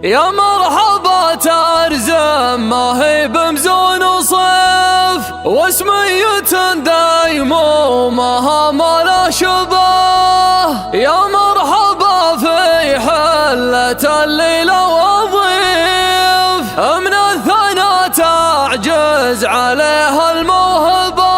يا مرحبا ترزم ما هي بمزون وصيف، واسمية دايمومها ما لا شبه. يا مرحبا في حلة الليلة وضيف، من الثنا تعجز عليها الموهبة.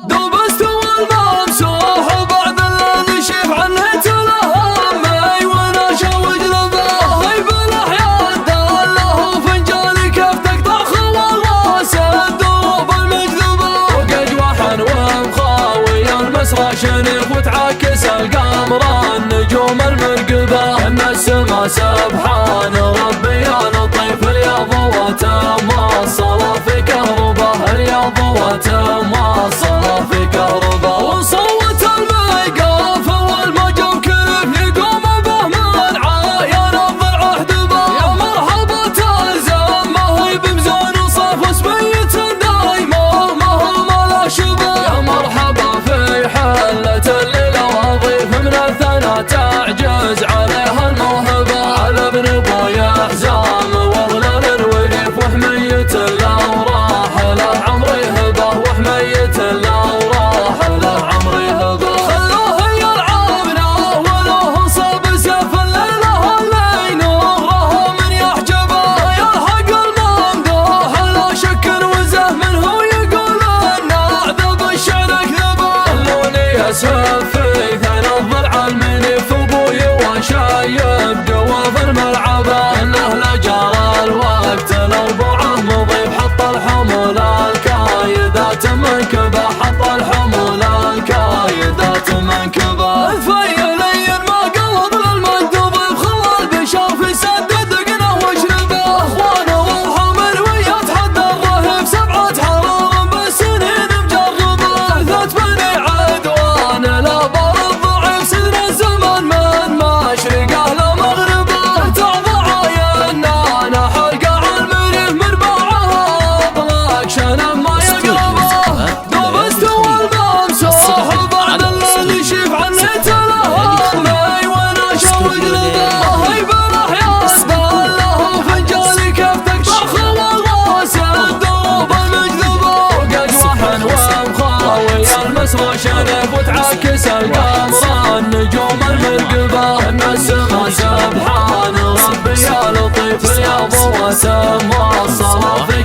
دبست والممسوح بعد الذي شيف عنه تلهمي وانا شوج لبه. هي بالاحيان دله فنجان كيف تقطع خواص الدروب المجذبه. وقد وحن ومخاوي المسرى شنيف وتعكس القمر النجوم المرقبه. ان السما سبحان ربي يا لطيف، الياض وتماصل في كهربه، الياض وتماصل في كهربه. وصوت الميقاف والمجم كيف يقوم به من عاين الضلع احدبه. يا مرحبا تلزم ما هي بمزون وصيف، واسمية دايمه ما لا شبه. يا مرحبا في حلة الليلة وضيف، من الثنا تعجز عليها الموهبة. على ابن ابويا حزام واغلال الوريف، وحمية لو راح له عمري هبه، وحمية لو راح له عمري هبه. خلوه يلعبنا ولو صاب سيف الليلة اللي نوره من يحجبه. يلحق الممدوح لا شك وزه منه يقول ان اعذب الشعر اكذبه. خلوني اسهب في ثنا الضلع المنيف، ابوي وشايب جواف الملعبه. انه لا جرى الوقت الاربعه مضيف، حط الحمول الكايدات منكبه، حط الحمول الكايدات منكبه. الفيلين ما قلب للمندوب بخلى البشر في سد دقنه وجنبه. اخوانه والحمل ويتحدى الرهيب، سبعة حرار بالسنين مجربه. ثلاث بني عدوان لا بر الضعيف، سدر الزمن من مشرقه لمغربه. تعضى عيننا انا حلقه عالمريف، مربعها اطلاق شنم ما يقربه. دبست والممسوح بعد اللي يشيف عنه تلهمي وانا شوج لبه. هي بالاحيان دله فنجان كيف تقطع خواص الدروب المجذبه. وقد وحن ومخاوي المسرى شنف وتعكس القمر النجوم المرقبه. ان السما سبحان ربي يا لطيف، الياض وتماصل في